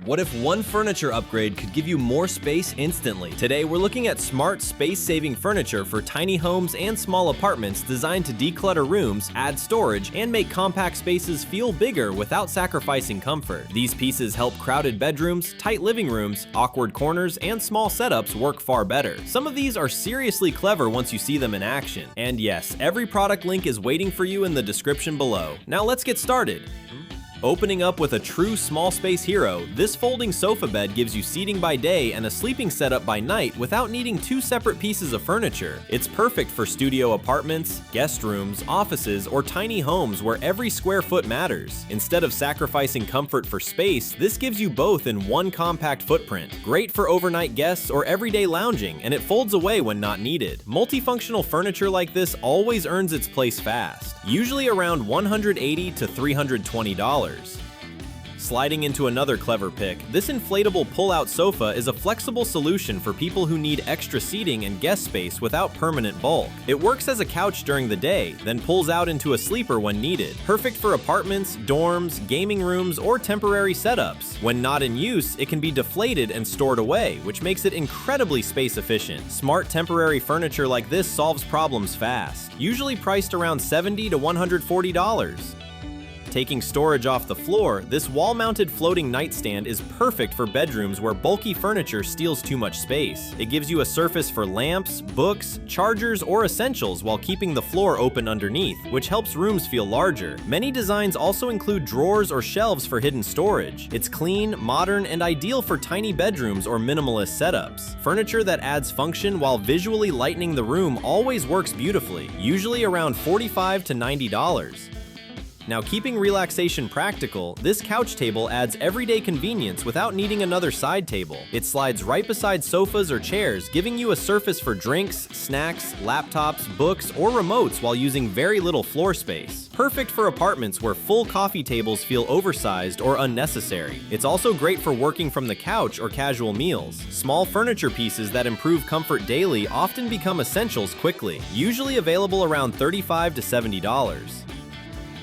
What if one furniture upgrade could give you more space instantly? Today, we're looking at smart, space-saving furniture for tiny homes and small apartments designed to declutter rooms, add storage, and make compact spaces feel bigger without sacrificing comfort. These pieces help crowded bedrooms, tight living rooms, awkward corners, and small setups work far better. Some of these are seriously clever once you see them in action. And yes, every product link is waiting for you in the description below. Now let's get started. Opening up with a true small space hero, this folding sofa bed gives you seating by day and a sleeping setup by night without needing two separate pieces of furniture. It's perfect for studio apartments, guest rooms, offices, or tiny homes where every square foot matters. Instead of sacrificing comfort for space, this gives you both in one compact footprint. Great for overnight guests or everyday lounging, and it folds away when not needed. Multifunctional furniture like this always earns its place fast, usually around $180 to $320. Sliding into another clever pick, this inflatable pull-out sofa is a flexible solution for people who need extra seating and guest space without permanent bulk. It works as a couch during the day, then pulls out into a sleeper when needed. Perfect for apartments, dorms, gaming rooms, or temporary setups. When not in use, it can be deflated and stored away, which makes it incredibly space efficient. Smart temporary furniture like this solves problems fast, usually priced around $70 to $140. Taking storage off the floor, this wall-mounted floating nightstand is perfect for bedrooms where bulky furniture steals too much space. It gives you a surface for lamps, books, chargers, or essentials while keeping the floor open underneath, which helps rooms feel larger. Many designs also include drawers or shelves for hidden storage. It's clean, modern, and ideal for tiny bedrooms or minimalist setups. Furniture that adds function while visually lightening the room always works beautifully, usually around $45 to $90. Now, keeping relaxation practical, this couch table adds everyday convenience without needing another side table. It slides right beside sofas or chairs, giving you a surface for drinks, snacks, laptops, books, or remotes while using very little floor space. Perfect for apartments where full coffee tables feel oversized or unnecessary. It's also great for working from the couch or casual meals. Small furniture pieces that improve comfort daily often become essentials quickly, usually available around $35 to $70.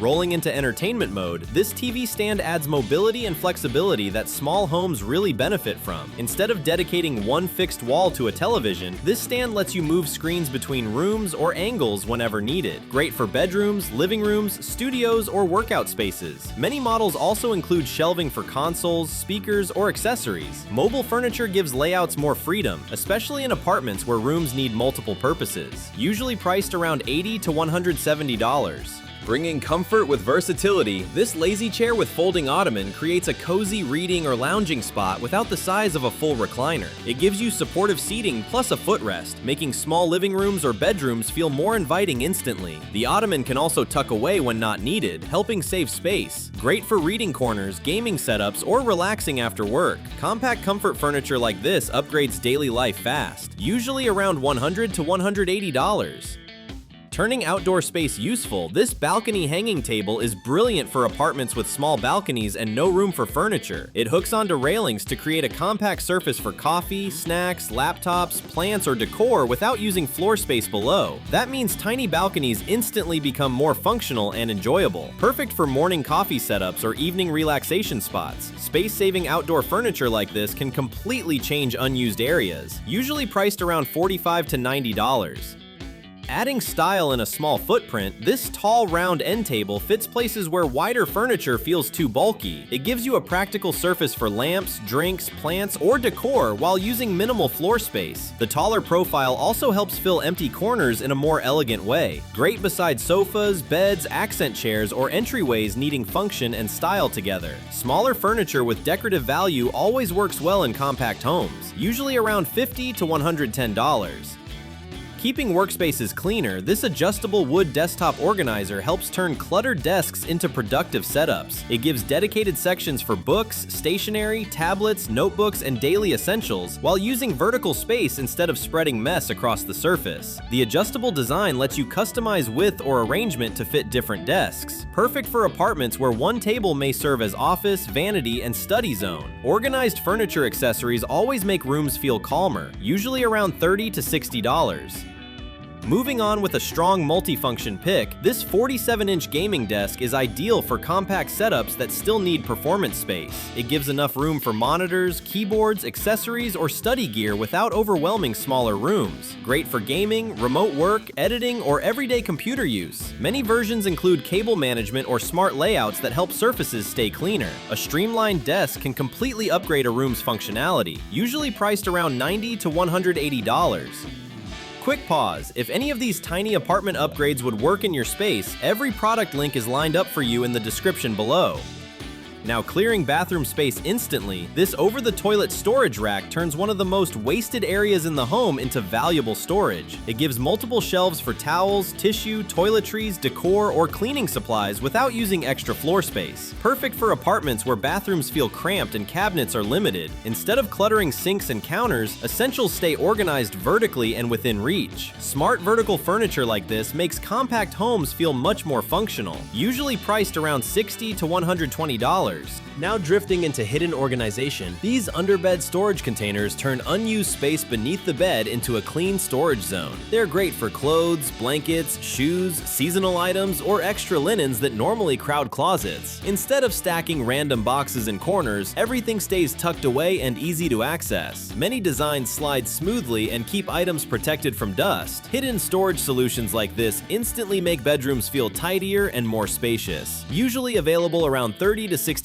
Rolling into entertainment mode, this TV stand adds mobility and flexibility that small homes really benefit from. Instead of dedicating one fixed wall to a television, this stand lets you move screens between rooms or angles whenever needed. Great for bedrooms, living rooms, studios, or workout spaces. Many models also include shelving for consoles, speakers, or accessories. Mobile furniture gives layouts more freedom, especially in apartments where rooms need multiple purposes. Usually priced around $80 to $170. Bringing comfort with versatility, this lazy chair with folding ottoman creates a cozy reading or lounging spot without the size of a full recliner. It gives you supportive seating plus a footrest, making small living rooms or bedrooms feel more inviting instantly. The ottoman can also tuck away when not needed, helping save space. Great for reading corners, gaming setups, or relaxing after work. Compact comfort furniture like this upgrades daily life fast, usually around $100 to $180. Turning outdoor space useful, this balcony hanging table is brilliant for apartments with small balconies and no room for furniture. It hooks onto railings to create a compact surface for coffee, snacks, laptops, plants, or decor without using floor space below. That means tiny balconies instantly become more functional and enjoyable. Perfect for morning coffee setups or evening relaxation spots. Space-saving outdoor furniture like this can completely change unused areas, usually priced around $45 to $90. Adding style in a small footprint, this tall round end table fits places where wider furniture feels too bulky. It gives you a practical surface for lamps, drinks, plants, or decor while using minimal floor space. The taller profile also helps fill empty corners in a more elegant way. Great beside sofas, beds, accent chairs, or entryways needing function and style together. Smaller furniture with decorative value always works well in compact homes, usually around $50 to $110. Keeping workspaces cleaner, this adjustable wood desktop organizer helps turn cluttered desks into productive setups. It gives dedicated sections for books, stationery, tablets, notebooks, and daily essentials, while using vertical space instead of spreading mess across the surface. The adjustable design lets you customize width or arrangement to fit different desks. Perfect for apartments where one table may serve as office, vanity, and study zone. Organized furniture accessories always make rooms feel calmer, usually around $30 to $60. Moving on with a strong multifunction pick, this 47-inch gaming desk is ideal for compact setups that still need performance space. It gives enough room for monitors, keyboards, accessories, or study gear without overwhelming smaller rooms. Great for gaming, remote work, editing, or everyday computer use. Many versions include cable management or smart layouts that help surfaces stay cleaner. A streamlined desk can completely upgrade a room's functionality, usually priced around $90 to $180. Quick pause. If any of these tiny apartment upgrades would work in your space, every product link is lined up for you in the description below. Now clearing bathroom space instantly, this over-the-toilet storage rack turns one of the most wasted areas in the home into valuable storage. It gives multiple shelves for towels, tissue, toiletries, decor, or cleaning supplies without using extra floor space. Perfect for apartments where bathrooms feel cramped and cabinets are limited. Instead of cluttering sinks and counters, essentials stay organized vertically and within reach. Smart vertical furniture like this makes compact homes feel much more functional, usually priced around $60 to $120. Now drifting into hidden organization, these underbed storage containers turn unused space beneath the bed into a clean storage zone. They're great for clothes, blankets, shoes, seasonal items, or extra linens that normally crowd closets. Instead of stacking random boxes in corners, everything stays tucked away and easy to access. Many designs slide smoothly and keep items protected from dust. Hidden storage solutions like this instantly make bedrooms feel tidier and more spacious. Usually available around $30 to $60.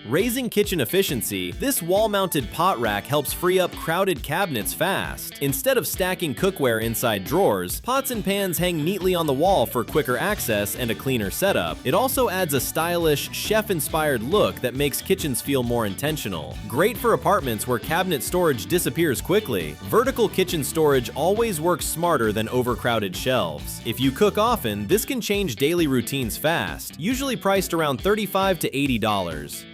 Raising kitchen efficiency, this wall-mounted pot rack helps free up crowded cabinets fast. Instead of stacking cookware inside drawers, pots and pans hang neatly on the wall for quicker access and a cleaner setup. It also adds a stylish, chef-inspired look that makes kitchens feel more intentional. Great for apartments where cabinet storage disappears quickly. Vertical kitchen storage always works smarter than overcrowded shelves. If you cook often, this can change daily routines fast, usually priced around $35 to $80.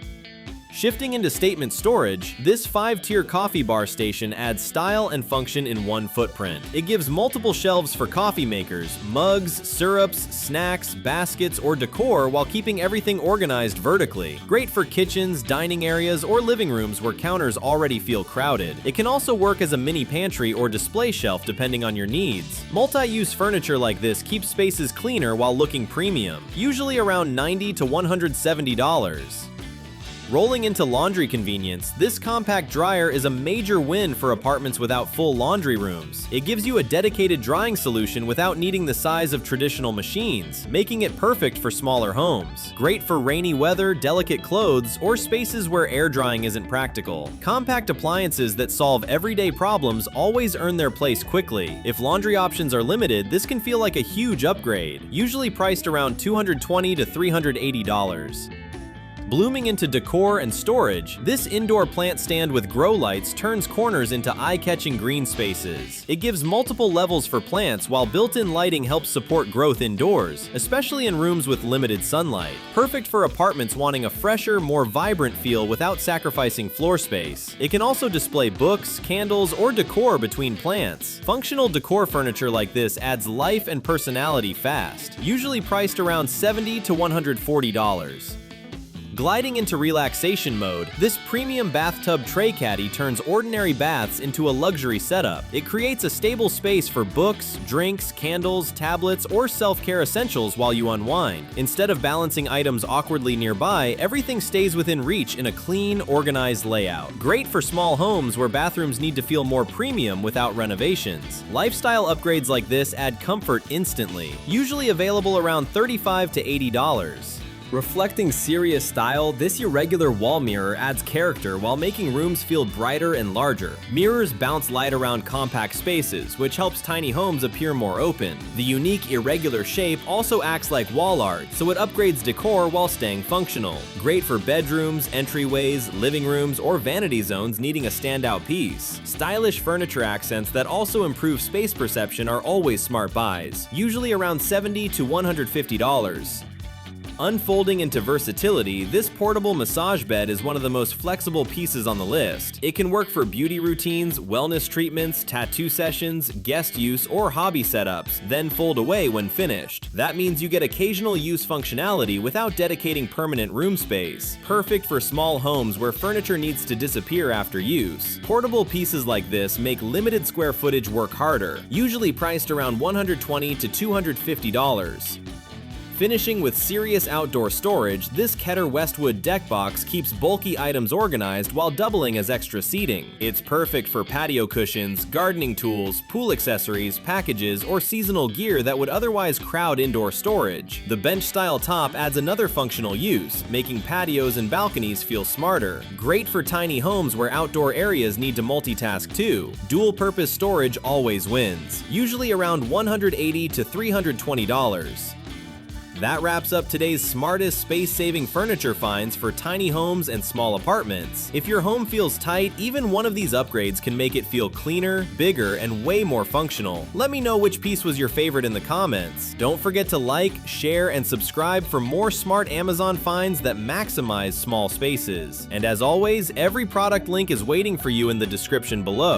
Shifting into statement storage, this 5-tier coffee bar station adds style and function in one footprint. It gives multiple shelves for coffee makers, mugs, syrups, snacks, baskets, or decor while keeping everything organized vertically. Great for kitchens, dining areas, or living rooms where counters already feel crowded. It can also work as a mini pantry or display shelf depending on your needs. Multi-use furniture like this keeps spaces cleaner while looking premium, usually around $90 to $170. Rolling into laundry convenience, this compact dryer is a major win for apartments without full laundry rooms. It gives you a dedicated drying solution without needing the size of traditional machines, making it perfect for smaller homes. Great for rainy weather, delicate clothes, or spaces where air drying isn't practical. Compact appliances that solve everyday problems always earn their place quickly. If laundry options are limited, this can feel like a huge upgrade, usually priced around $220 to $380. Blooming into decor and storage, this indoor plant stand with grow lights turns corners into eye-catching green spaces. It gives multiple levels for plants while built-in lighting helps support growth indoors, especially in rooms with limited sunlight. Perfect for apartments wanting a fresher, more vibrant feel without sacrificing floor space. It can also display books, candles, or decor between plants. Functional decor furniture like this adds life and personality fast, usually priced around $70 to $140. Gliding into relaxation mode, this premium bathtub tray caddy turns ordinary baths into a luxury setup. It creates a stable space for books, drinks, candles, tablets, or self-care essentials while you unwind. Instead of balancing items awkwardly nearby, everything stays within reach in a clean, organized layout. Great for small homes where bathrooms need to feel more premium without renovations. Lifestyle upgrades like this add comfort instantly, usually available around $35 to $80. Reflecting serious style, this irregular wall mirror adds character while making rooms feel brighter and larger. Mirrors bounce light around compact spaces, which helps tiny homes appear more open. The unique irregular shape also acts like wall art, so it upgrades decor while staying functional. Great for bedrooms, entryways, living rooms, or vanity zones needing a standout piece. Stylish furniture accents that also improve space perception are always smart buys, usually around $70 to $150. Unfolding into versatility, this portable massage bed is one of the most flexible pieces on the list. It can work for beauty routines, wellness treatments, tattoo sessions, guest use, or hobby setups, then fold away when finished. That means you get occasional use functionality without dedicating permanent room space. Perfect for small homes where furniture needs to disappear after use. Portable pieces like this make limited square footage work harder, usually priced around $120 to $250. Finishing with serious outdoor storage, this Keter Westwood deck box keeps bulky items organized while doubling as extra seating. It's perfect for patio cushions, gardening tools, pool accessories, packages, or seasonal gear that would otherwise crowd indoor storage. The bench-style top adds another functional use, making patios and balconies feel smarter. Great for tiny homes where outdoor areas need to multitask too. Dual-purpose storage always wins, usually around $180 to $320. That wraps up today's smartest space-saving furniture finds for tiny homes and small apartments. If your home feels tight, even one of these upgrades can make it feel cleaner, bigger, and way more functional. Let me know which piece was your favorite in the comments. Don't forget to like, share, and subscribe for more smart Amazon finds that maximize small spaces. And as always, every product link is waiting for you in the description below.